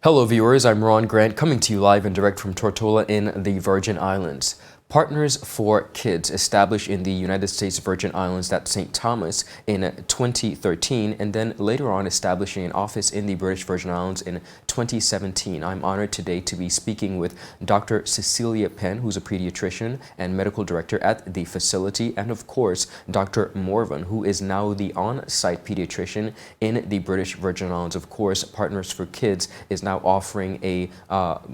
Hello viewers, I'm Ron Grant coming to you live and direct from Tortola in the Virgin Islands. Partners for Kids, established in the United States Virgin Islands at St. Thomas in 2013, and then later on establishing an office in the British Virgin Islands in 2017. I'm honored today to be speaking with Dr. Cecilia Penn, who's a pediatrician and medical director at the facility, and of course, Dr. Morvan, who is now the on-site pediatrician in the British Virgin Islands. Of course, Partners for Kids is now offering a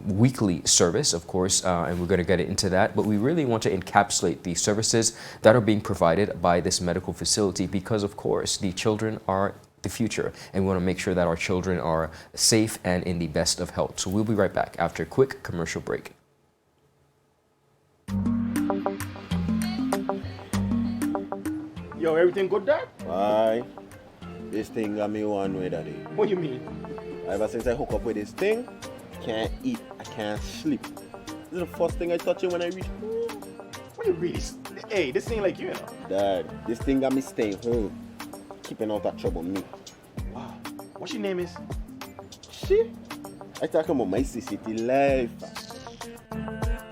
weekly service, of course, and we're going to get into that, but we really want to encapsulate the services that are being provided by this medical facility because, of course, the children are the future, and we want to make sure that our children are safe and in the best of health. So we'll be right back after a quick commercial break. Yo, everything good, Dad? Aye. This thing got me one way, Daddy. What do you mean? Ever since I hook up with this thing, can't eat, I can't sleep. This is the first thing I touch it when I reach home. What do you really? Hey, this ain't like you know. Dad, this thing got me staying home, keeping out of trouble me. Wow. What your name is? Shit. I talking about my CCT life.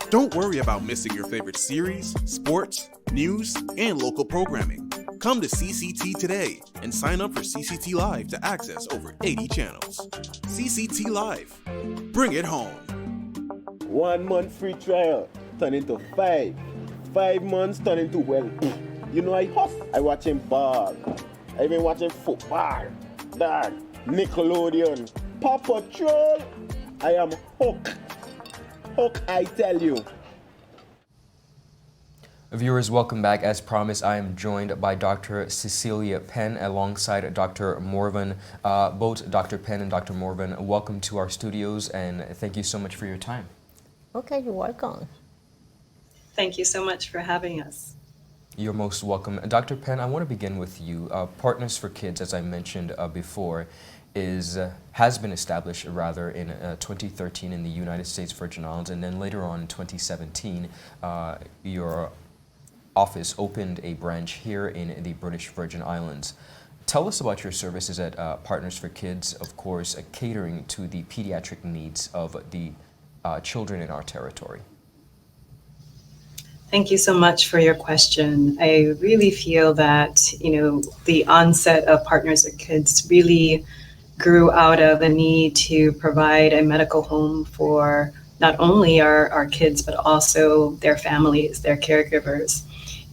Don't worry about missing your favorite series, sports, news, and local programming. Come to CCT today and sign up for CCT Live to access over 80 channels. CCT Live. Bring it home. 1 month free trial turn into 5. 5 months turn into, well, you know I hustle. I watching ball. I been watching football. Dad, Nickelodeon, Paw Patrol. I am hooked. Hook, I tell you. Viewers, welcome back. As promised, I am joined by Dr. Cecilia Penn alongside Dr. Morvan. Both Dr. Penn and Dr. Morvan, welcome to our studios and thank you so much for your time. Okay, you're welcome. Thank you so much for having us. You're most welcome. Dr. Penn, I want to begin with you. Partners for Kids, as I mentioned before, has been established rather in 2013 in the United States Virgin Islands, and then later on in 2017, your office opened a branch here in the British Virgin Islands. Tell us about your services at Partners for Kids, of course, catering to the pediatric needs of the children in our territory. Thank you so much for your question. I really feel that, the onset of Partners for Kids really grew out of a need to provide a medical home for not only our kids, but also their families, their caregivers.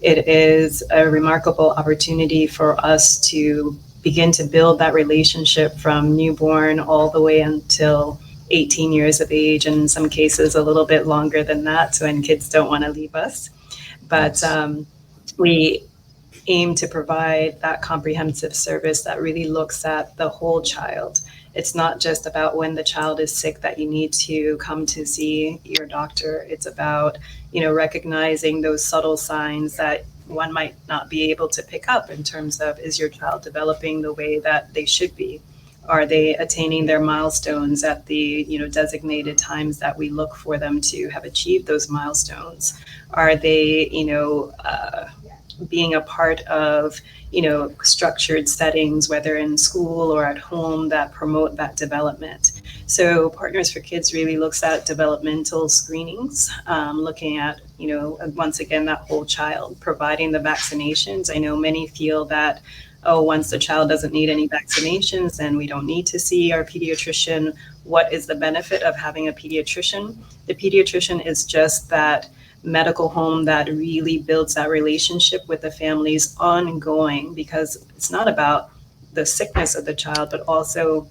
It is a remarkable opportunity for us to begin to build that relationship from newborn all the way until 18 years of age, and in some cases a little bit longer than that, so when kids don't want to leave us. But we aim to provide that comprehensive service that really looks at the whole child. It's not just about when the child is sick that you need to come to see your doctor. It's about, recognizing those subtle signs that one might not be able to pick up in terms of, is your child developing the way that they should be? Are they attaining their milestones at the designated times that we look for them to have achieved those milestones? Are they being a part of structured settings, whether in school or at home, that promote that development? So Partners for Kids really looks at developmental screenings, looking at once again that whole child, providing the vaccinations. I know many feel that, once the child doesn't need any vaccinations, then we don't need to see our pediatrician. What is the benefit of having a pediatrician? The pediatrician is just that medical home that really builds that relationship with the families ongoing, because it's not about the sickness of the child, but also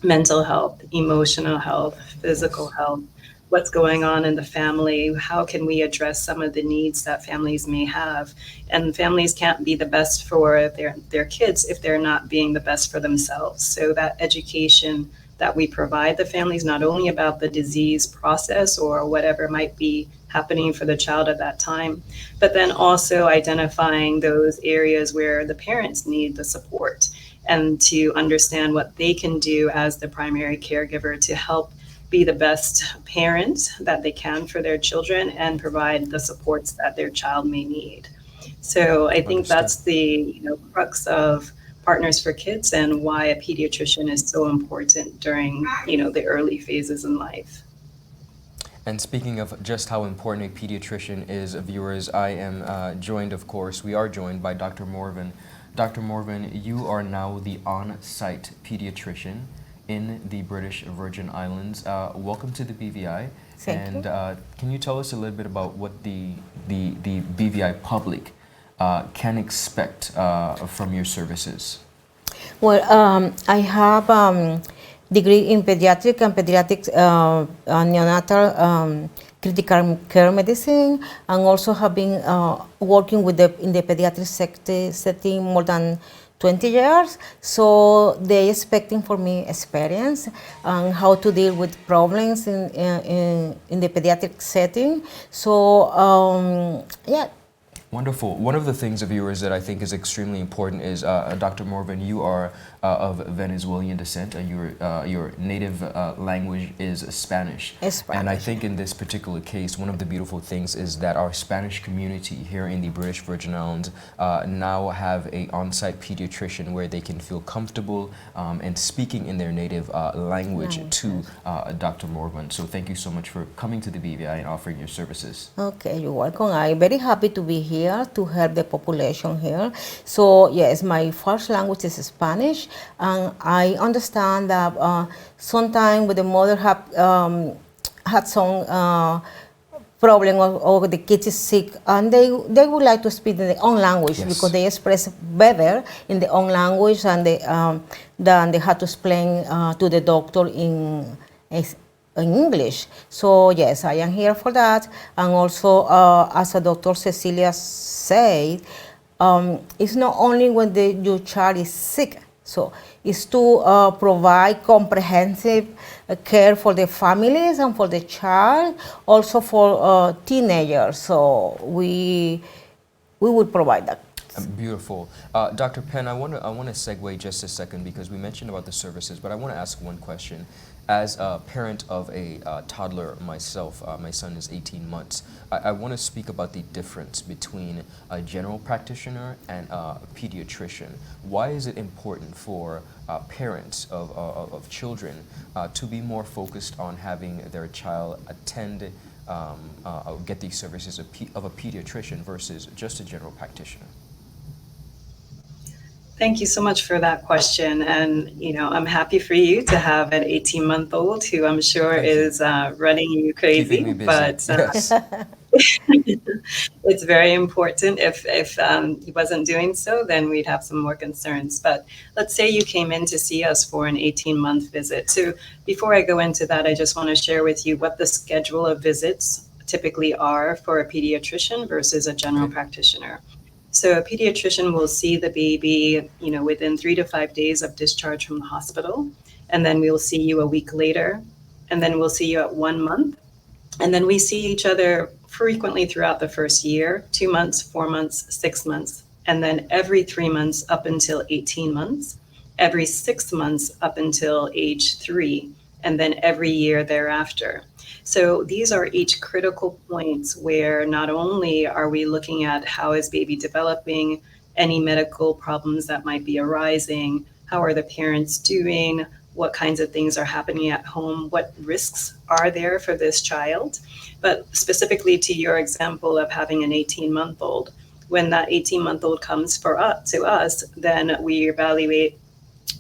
mental health, emotional health, physical health, what's going on in the family, how can we address some of the needs that families may have. And families can't be the best for their kids if they're not being the best for themselves. So that education that we provide the families, not only about the disease process or whatever might be happening for the child at that time, but then also identifying those areas where the parents need the support and to understand what they can do as the primary caregiver to help be the best parent that they can for their children and provide the supports that their child may need. So I think that's the crux of Partners for Kids and why a pediatrician is so important during, the early phases in life. And speaking of just how important a pediatrician is, viewers, I am joined, of course, we are joined by Dr. Morvan. Dr. Morvan, you are now the on-site pediatrician in the British Virgin Islands. Welcome to the BVI. Thank you. Can you tell us a little bit about what the BVI public can expect from your services? Well, I have degree in pediatric and pediatric neonatal critical care medicine, and also have been working in the pediatric setting more than 20 years. So they expecting for me experience on how to deal with problems in the pediatric setting. So yeah. Wonderful. One of the things, viewers, that I think is extremely important is, Dr. Morvan, you are of Venezuelan descent, and your native language is Spanish. And I think in this particular case, one of the beautiful things is that our Spanish community here in the British Virgin Islands now have a on-site pediatrician where they can feel comfortable and speaking in their native language to Dr. Morvan. So thank you so much for coming to the BVI and offering your services. Okay, you're welcome. I'm very happy to be here to help the population here. So yes, my first language is Spanish, and I understand that sometimes with the mother had some problem or the kid is sick, and they would like to speak in their own language. Yes. Because they express better in their own language, and than they had to explain to the doctor in English. So yes, I am here for that. And also, as a Dr. Cecilia said, it's not only when your child is sick. So it's to provide comprehensive care for the families and for the child, also for teenagers. So we would provide that. Beautiful. Dr. Penn, I want to segue just a second, because we mentioned about the services, but I want to ask one question. As a parent of a toddler myself, my son is 18 months, I want to speak about the difference between a general practitioner and a pediatrician. Why is it important for parents of children to be more focused on having their child attend get these services of a pediatrician versus just a general practitioner? Thank you so much for that question. And, I'm happy for you to have an 18-month-old who I'm sure is running you crazy. Keeping me busy. But yes. It's very important. If he wasn't doing so, then we'd have some more concerns. But let's say you came in to see us for an 18-month visit. So before I go into that, I just want to share with you what the schedule of visits typically are for a pediatrician versus a general practitioner. So a pediatrician will see the baby, within 3 to 5 days of discharge from the hospital. And then we'll see you a week later. And then we'll see you at 1 month. And then we see each other frequently throughout the first year, 2 months, 4 months, 6 months, and then every 3 months up until 18 months, every 6 months up until age 3, and then every year thereafter. So these are each critical points where not only are we looking at how is baby developing, any medical problems that might be arising, how are the parents doing, what kinds of things are happening at home, what risks are there for this child. But specifically to your example of having an 18-month-old, when that 18-month-old comes to us, then we evaluate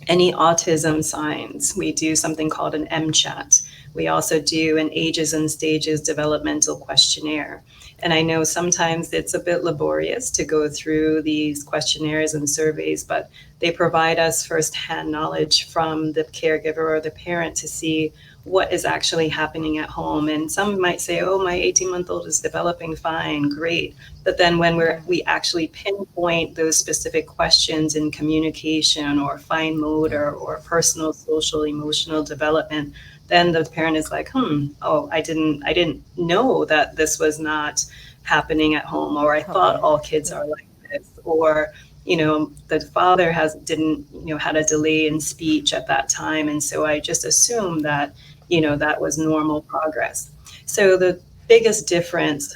any autism signs. We do something called an MCHAT. We also do an ages and stages developmental questionnaire. And I know sometimes it's a bit laborious to go through these questionnaires and surveys, but they provide us firsthand knowledge from the caregiver or the parent to see what is actually happening at home. And some might say, oh, my 18-month-old is developing fine, great. But then when we actually pinpoint those specific questions in communication or fine motor or personal, social, emotional development, then the parent is like, oh, I didn't know that this was not happening at home, or I thought all kids are like this, or the father had a delay in speech at that time, and so I just assumed that that was normal progress. So the biggest difference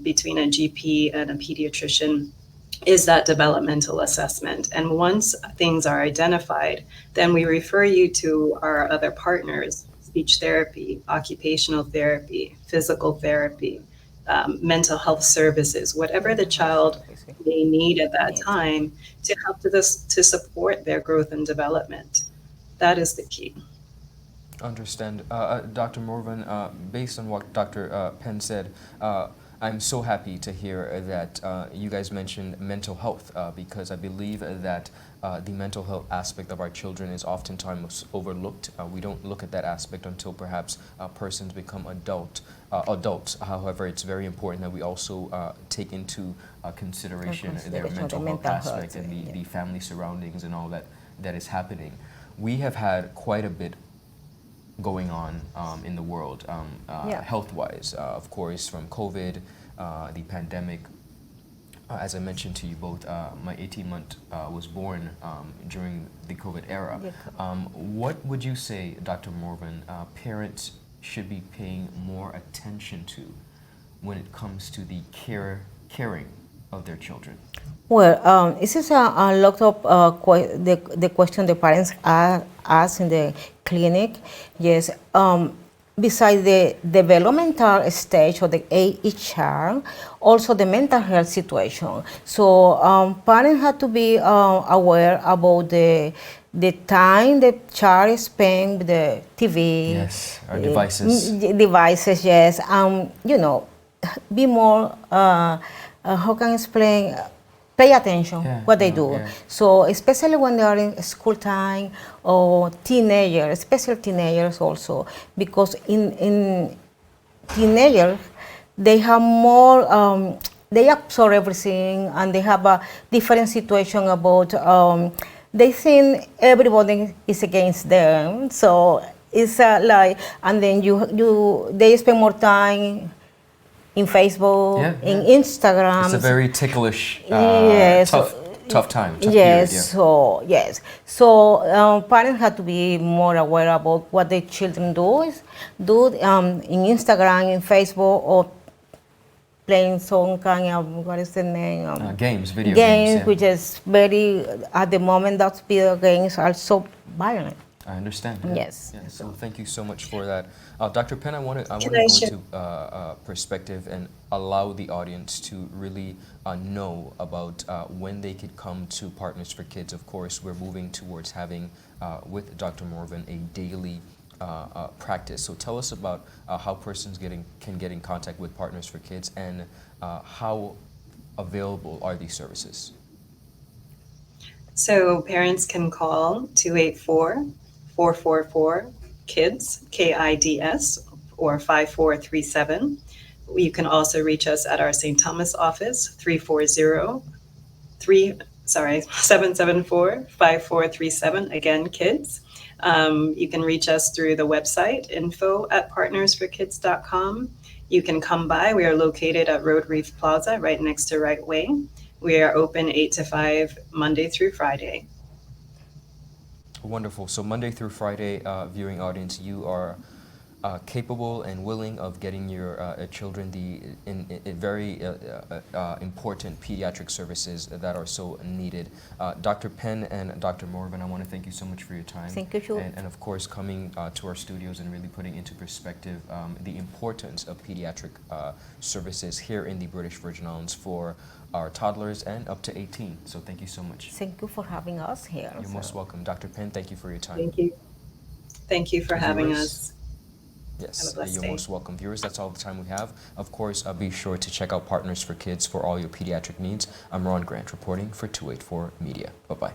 between a GP and a pediatrician is that developmental assessment. And once things are identified, then we refer you to our other partners: speech therapy, occupational therapy, physical therapy, mental health services, whatever the child may need at that time to help to support their growth and development. That is the key. Understand. Dr. Morvan, based on what Dr. Penn said, I'm so happy to hear that you guys mentioned mental health because I believe that the mental health aspect of our children is oftentimes overlooked. We don't look at that aspect until perhaps persons become adults. However, it's very important that we also take into consideration their mental health aspect and the family surroundings and all that is happening. We have had quite a bit going on in the world, health-wise, of course, from COVID, the pandemic. As I mentioned to you both, my 18-month was born during the COVID era. What would you say, Dr. Morvan, parents should be paying more attention to when it comes to the caring of their children? Well, this is a lot of the question the parents ask in the clinic. Yes, besides the developmental stage of each child, also the mental health situation. So parents have to be aware about the time the child spends with the TV. Yes, our devices. Devices, yes. You know, be more, how can I explain? Pay attention what they do. So especially when they are in school time or teenagers, especially teenagers also, because in teenagers they have more, they absorb everything and they have a different situation about, they think everybody is against them. So it's like, and then they spend more time in Facebook, in Instagram. It's a very ticklish, tough time, tough yes, period, yeah. So parents have to be more aware about what their children do in Instagram, in Facebook, or playing some kind of, what is the name? Video games, which is very, at the moment, those video games are so violent. I understand. Yes. So thank you so much for that. Dr. Penn, I want to go into perspective and allow the audience to really know about when they could come to Partners for Kids. Of course, we're moving towards having, with Dr. Morvan, a daily practice. So tell us about how persons can get in contact with Partners for Kids and how available are these services? So parents can call 284-444-KIDS, KIDS, or 5437. You can also reach us at our St. Thomas office, 774-5437, again, KIDS. You can reach us through the website, info@partnersforkids.com. You can come by. We are located at Road Reef Plaza, right next to Right Way. We are open 8 to 5, Monday through Friday. Wonderful. So Monday through Friday, viewing audience, you are capable and willing of getting your children the very important pediatric services that are so needed. Dr. Penn and Dr. Morvan, I want to thank you so much for your time. Thank you, Joe. And of course, coming to our studios and really putting into perspective the importance of pediatric services here in the British Virgin Islands for our toddlers and up to 18. So thank you so much. Thank you for having us here. You're most welcome. Dr. Penn, thank you for your time. Thank you. Thank you for having us. Yes, you're most welcome. Viewers, that's all the time we have. Of course, be sure to check out Partners for Kids for all your pediatric needs. I'm Ron Grant reporting for 284 Media. Bye-bye.